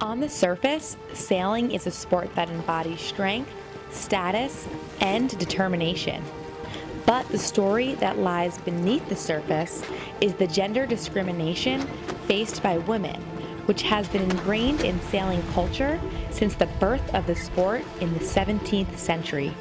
On the surface, sailing is a sport that embodies strength, status, and determination. But the story that lies beneath the surface is the gender discrimination faced by women, which has been ingrained in sailing culture since the birth of the sport in the 17th century.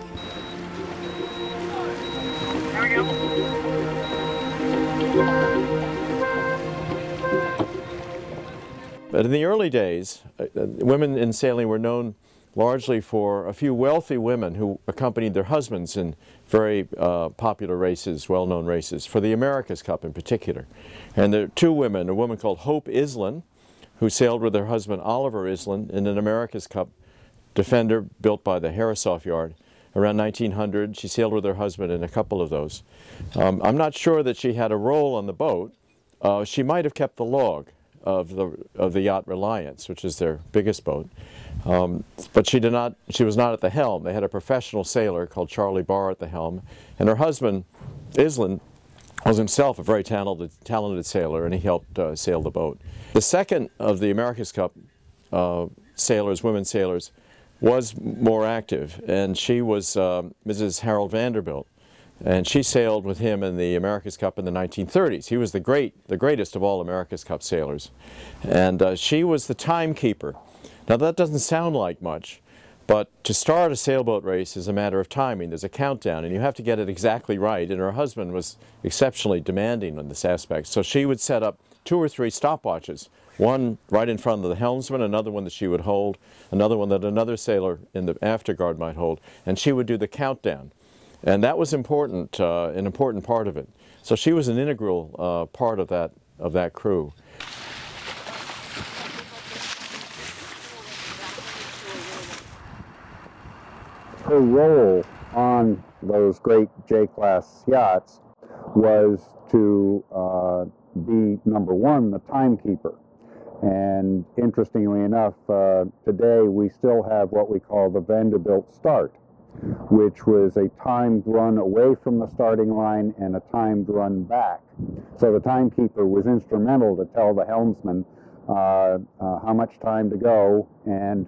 But in the early days, women in sailing were known largely for a few wealthy women who accompanied their husbands in very popular races, well-known races, for the America's Cup in particular. And there are two women, a woman called Hope Island, who sailed with her husband Oliver Island in an America's Cup defender built by the Harrisoff Yard around 1900. She sailed with her husband in a couple of those. I'm not sure that she had a role on the boat. She might have kept the log of the yacht Reliance, which is their biggest boat. But she was not at the helm. They had a professional sailor called Charlie Barr at the helm, and her husband, Island, was himself a very talented sailor, and he helped sail the boat. The second of the America's Cup sailors, women sailors, was more active, and she was Mrs. Harold Vanderbilt. And she sailed with him in the America's Cup in the 1930s. He was the greatest of all America's Cup sailors. And she was the timekeeper. Now that doesn't sound like much, but to start a sailboat race is a matter of timing. There's a countdown, and you have to get it exactly right. And her husband was exceptionally demanding on this aspect. So she would set up 2 or 3 stopwatches, one right in front of the helmsman, another one that she would hold, another one that another sailor in the afterguard might hold, and she would do the countdown. And that was important, an important part of it. So she was an integral part of that crew. Her role on those great J-class yachts was to be, number one, the timekeeper. And interestingly enough, today we still have what we call the Vanderbilt start, which was a timed run away from the starting line and a timed run back. So the timekeeper was instrumental to tell the helmsman how much time to go, and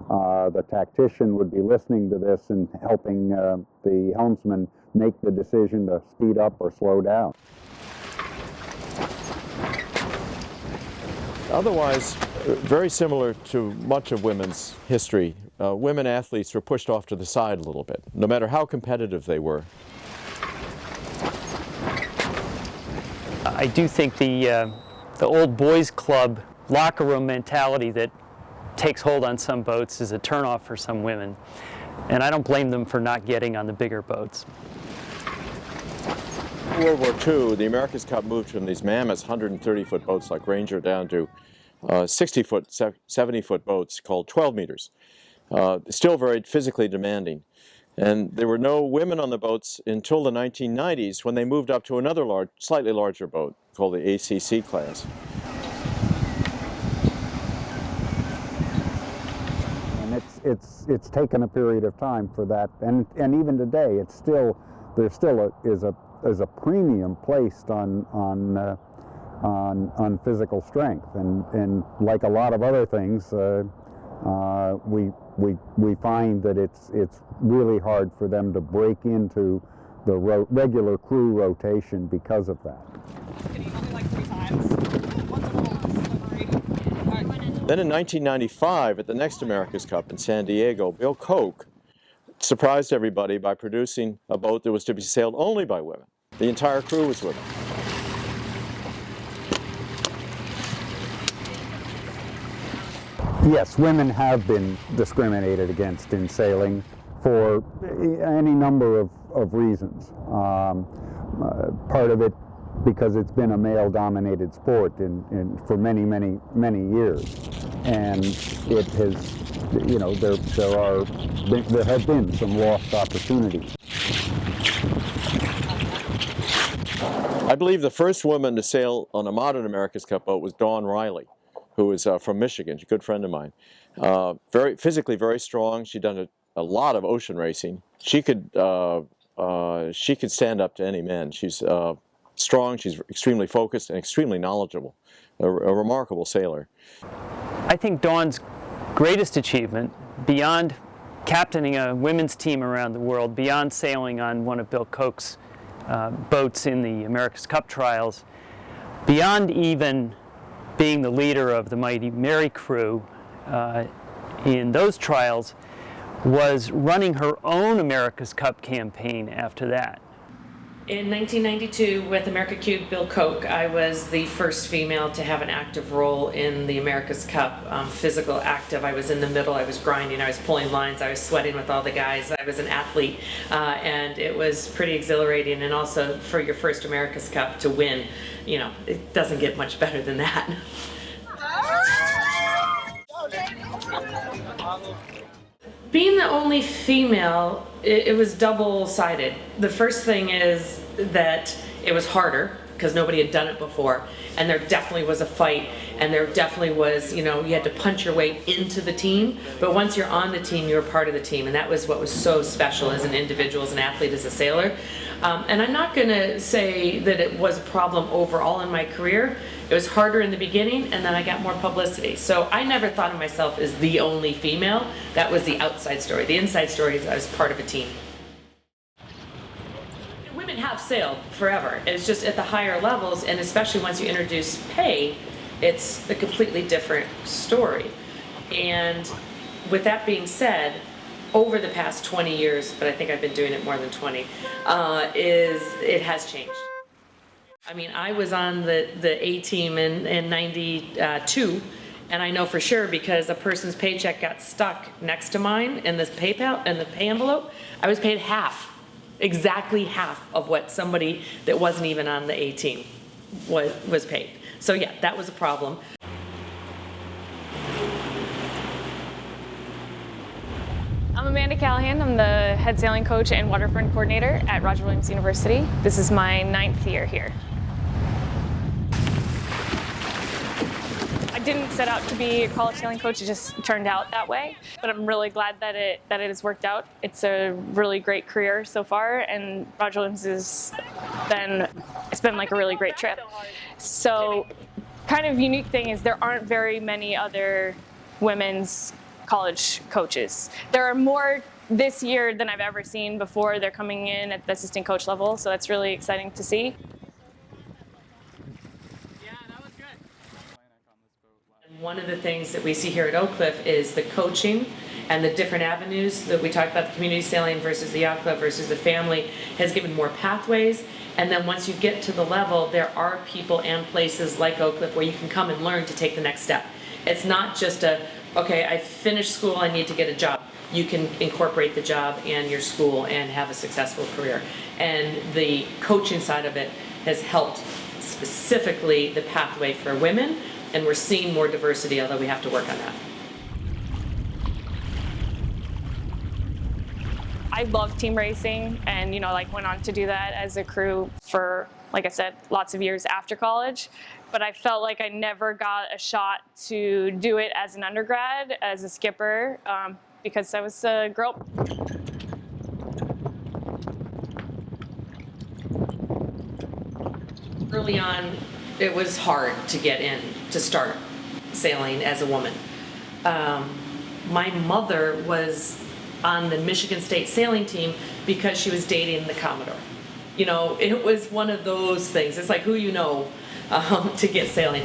the tactician would be listening to this and helping the helmsman make the decision to speed up or slow down. Otherwise, very similar to much of women's history, women athletes were pushed off to the side a little bit, no matter how competitive they were. I do think the old boys club locker room mentality that takes hold on some boats is a turnoff for some women, and I don't blame them for not getting on the bigger boats. In World War II, the America's Cup moved from these mammoth 130-foot boats like Ranger down to 60-foot, 70-foot boats called 12 meters. Still very physically demanding. And there were no women on the boats until the 1990s, when they moved up to another slightly larger boat called the ACC class. And it's taken a period of time for that, and even today, there still is a premium placed on physical strength, and like a lot of other things, we find that it's really hard for them to break into the regular crew rotation because of that. Can you help me like 3 times? Once a little slippery. Then in 1995, at the next America's Cup in San Diego, Bill Koch surprised everybody by producing a boat that was to be sailed only by women. The entire crew was women. Yes, women have been discriminated against in sailing for any number of reasons. Part of it because it's been a male-dominated sport for many, many, many years, and it has, you know, there have been some lost opportunities. I believe the first woman to sail on a modern America's Cup boat was Dawn Riley, who was from Michigan, a good friend of mine. Physically very strong. She'd done a lot of ocean racing. She could stand up to any man. She's strong, she's extremely focused, and extremely knowledgeable. A remarkable sailor. I think Dawn's greatest achievement, beyond captaining a women's team around the world, beyond sailing on one of Bill Koch's boats in the America's Cup trials, beyond even being the leader of the Mighty Mary crew in those trials, was running her own America's Cup campaign after that. In 1992, with America Cube Bill Koch, I was the first female to have an active role in the America's Cup, physical active. I was in the middle, I was grinding, I was pulling lines, I was sweating with all the guys. I was an athlete, and it was pretty exhilarating. And also for your first America's Cup to win, you know, it doesn't get much better than that. Being the only female, it was double-sided. The first thing is that it was harder because nobody had done it before, and there definitely was a fight, and there definitely was, you know, you had to punch your way into the team, but once you're on the team, you're a part of the team, and that was what was so special as an individual, as an athlete, as a sailor. And I'm not gonna say that it was a problem overall in my career. It was harder in the beginning, and then I got more publicity. So I never thought of myself as the only female. That was the outside story. The inside story is I was part of a team. Women have sailed forever. It's just at the higher levels, and especially once you introduce pay, it's a completely different story. And with that being said, over the past 20 years, but I think I've been doing it more than 20, it has changed. I mean, I was on the A team in 92, and I know for sure because a person's paycheck got stuck next to mine in this PayPal, in the pay envelope. I was paid half, exactly half of what somebody that wasn't even on the A team was paid. So yeah, that was a problem. I'm Amanda Callahan. I'm the head sailing coach and waterfront coordinator at Roger Williams University. This is my 9th year here. I didn't set out to be a college sailing coach, it just turned out that way. But I'm really glad that it has worked out. It's a really great career so far, and Roger Williams it's been like a really great trip. So kind of unique thing is there aren't very many other women's college coaches. There are more this year than I've ever seen before. They're coming in at the assistant coach level, so that's really exciting to see. One of the things that we see here at Oak Cliff is the coaching and the different avenues that we talked about, the community sailing versus the yacht club versus the family, has given more pathways. And then once you get to the level, there are people and places like Oak Cliff where you can come and learn to take the next step. It's not just okay, I finished school, I need to get a job. You can incorporate the job and your school and have a successful career. And the coaching side of it has helped specifically the pathway for women, and we're seeing more diversity, although we have to work on that. I love team racing, and went on to do that as a crew for, like I said, lots of years after college. But I felt like I never got a shot to do it as an undergrad, as a skipper, because I was a girl. Early on, it was hard to get in, to start sailing as a woman. My mother was on the Michigan State sailing team because she was dating the Commodore. It was one of those things. It's like who you know to get sailing.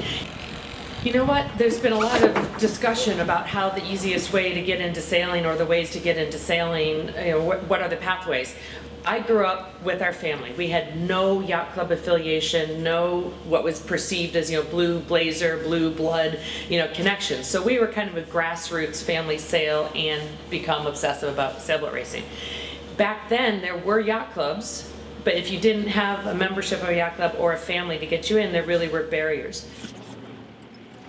You know what? There's been a lot of discussion about how the easiest way to get into sailing, or the ways to get into sailing, what are the pathways? I grew up with our family. We had no yacht club affiliation, no what was perceived as blue blazer, blue blood, connection. So we were kind of a grassroots family sail and become obsessive about sailboat racing. Back then there were yacht clubs, but if you didn't have a membership of a yacht club or a family to get you in, there really were barriers.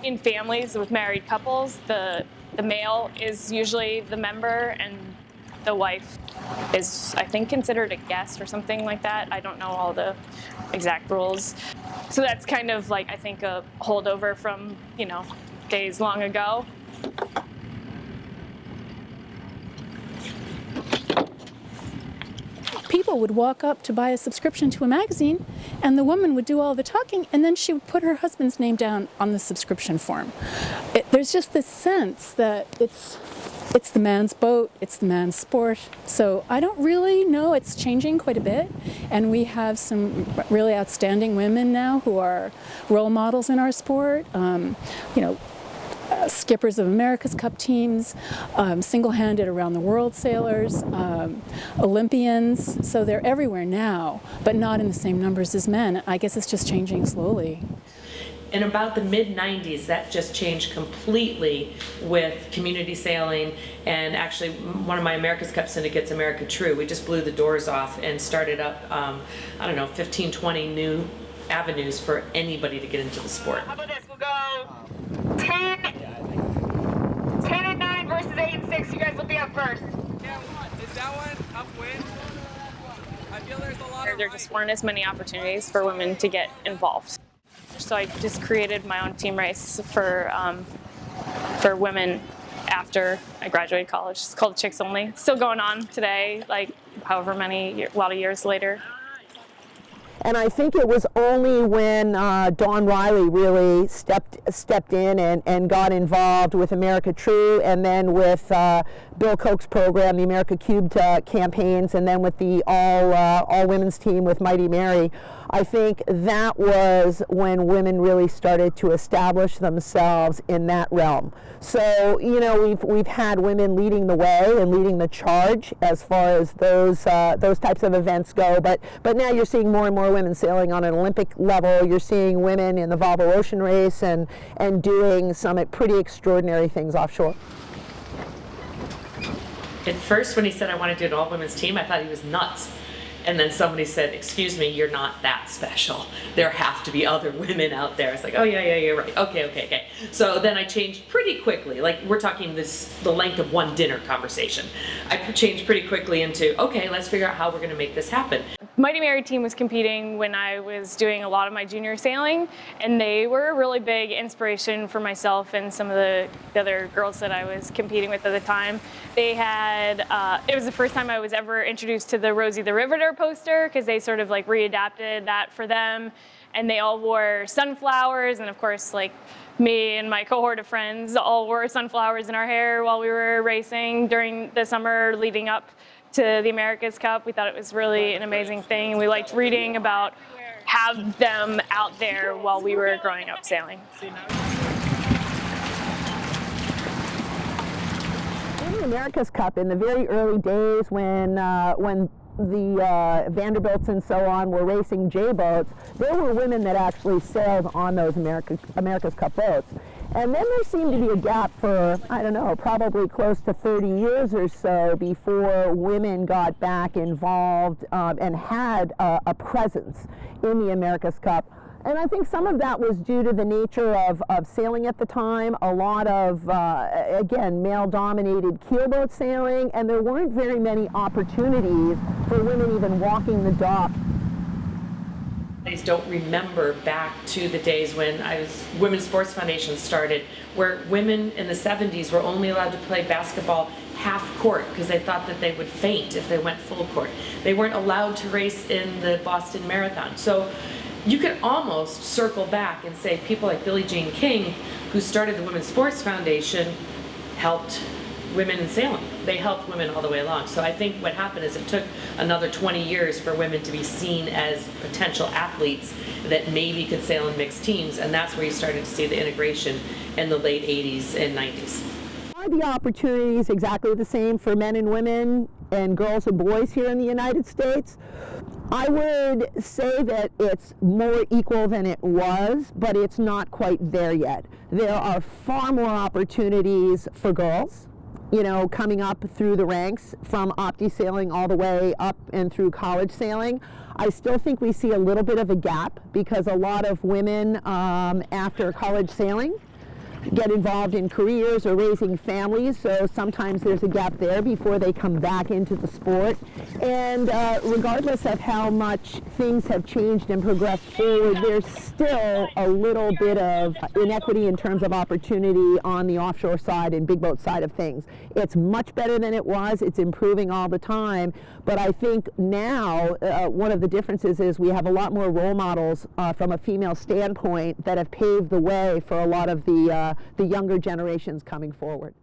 In families with married couples, the male is usually the member, and the wife is, I think, considered a guest or something like that. I don't know all the exact rules. So that's kind of like, I think, a holdover from, days long ago. people would walk up to buy a subscription to a magazine, and the woman would do all the talking, and then she would put her husband's name down on the subscription form. There's just this sense that it's the man's boat, it's the man's sport. So I don't really know. It's changing quite a bit, and we have some really outstanding women now who are role models in our sport. Skippers of America's Cup teams, single-handed around the world sailors, Olympians. So they're everywhere now, but not in the same numbers as men. I guess it's just changing slowly. In about the mid-90s, that just changed completely with community sailing, and actually one of my America's Cup syndicates, America True, we just blew the doors off and started up, 15, 20 new avenues for anybody to get into the sport. How about this? We'll go 10 and 9 versus 8 and 6. You guys will be up first. Yeah, is that one upwind? I feel there's a lot of... There just weren't as many opportunities for women to get involved. So I just created my own team race for women after I graduated college. It's called Chicks Only. It's still going on today, like however many, a lot of years later. And I think it was only when Dawn Riley really stepped in and got involved with America True, and then with Bill Koch's program, the America Cubed campaigns, and then with the all women's team with Mighty Mary. I think that was when women really started to establish themselves in that realm. So, we've had women leading the way and leading the charge as far as those types of events go. But now you're seeing more and more women sailing on an Olympic level. You're seeing women in the Volvo Ocean Race and doing some pretty extraordinary things offshore. At first, when he said I want to do an all-women's team, I thought he was nuts. And then somebody said, excuse me, you're not that special. There have to be other women out there. It's like, oh yeah, you're right. Okay. So then I changed pretty quickly. Like, we're talking the length of one dinner conversation. I changed pretty quickly into, okay, let's figure out how we're gonna make this happen. Mighty Mary team was competing when I was doing a lot of my junior sailing, and they were a really big inspiration for myself and some of the other girls that I was competing with at the time. They had, it was the first time I was ever introduced to the Rosie the Riveter poster, because they sort of like readapted that for them, and they all wore sunflowers, and of course, like, me and my cohort of friends all wore sunflowers in our hair while we were racing during the summer leading up to the America's Cup. We thought it was really an amazing thing, and we liked reading about have them out there while we were growing up sailing. In the America's Cup, in the very early days when the Vanderbilts and so on were racing J-boats, there were women that actually sailed on those America's Cup boats. And then there seemed to be a gap for, I don't know, probably close to 30 years or so before women got back involved and had a presence in the America's Cup. And I think some of that was due to the nature of sailing at the time, a lot of, again, male-dominated keelboat sailing, and there weren't very many opportunities for women even walking the dock. Don't remember back to the days when Women's Sports Foundation started, where women in the 70s were only allowed to play basketball half court because they thought that they would faint if they went full court. They weren't allowed to race in the Boston Marathon. So you could almost circle back and say people like Billie Jean King, who started the Women's Sports Foundation, helped women in sailing. They helped women all the way along. So I think what happened is it took another 20 years for women to be seen as potential athletes that maybe could sail in mixed teams, and that's where you started to see the integration in the late 80s and 90s. Are the opportunities exactly the same for men and women and girls and boys here in the United States? I would say that it's more equal than it was, but it's not quite there yet. There are far more opportunities for girls, coming up through the ranks from opti sailing all the way up and through college sailing. I still think we see a little bit of a gap because a lot of women after college sailing get involved in careers or raising families, so sometimes there's a gap there before they come back into the sport. And regardless of how much things have changed and progressed forward, there's still a little bit of inequity in terms of opportunity on the offshore side and big boat side of things. It's much better than it was. It's improving all the time. But I think now one of the differences is we have a lot more role models from a female standpoint that have paved the way for a lot of the younger generations coming forward.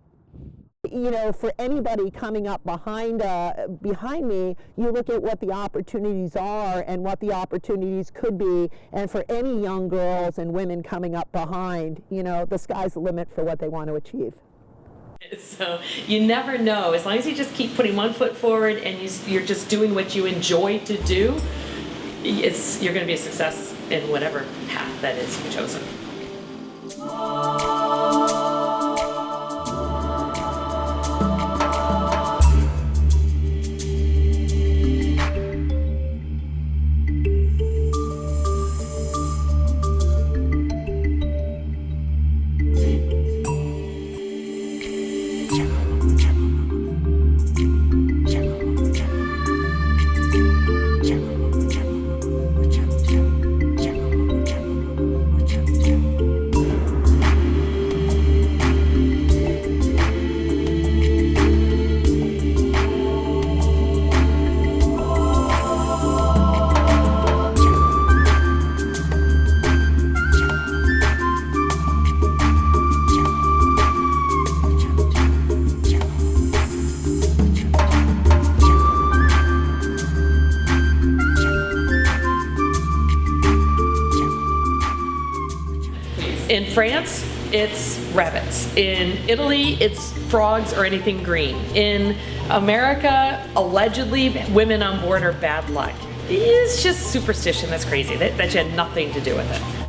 You know, for anybody coming up behind me, you look at what the opportunities are and what the opportunities could be, and for any young girls and women coming up behind, you know, the sky's the limit for what they want to achieve. So you never know. As long as you just keep putting one foot forward and you're just doing what you enjoy to do, you're going to be a success in whatever path that is chosen. In France, it's rabbits. In Italy, it's frogs or anything green. In America, allegedly, women on board are bad luck. It's just superstition that's crazy. That had nothing to do with it.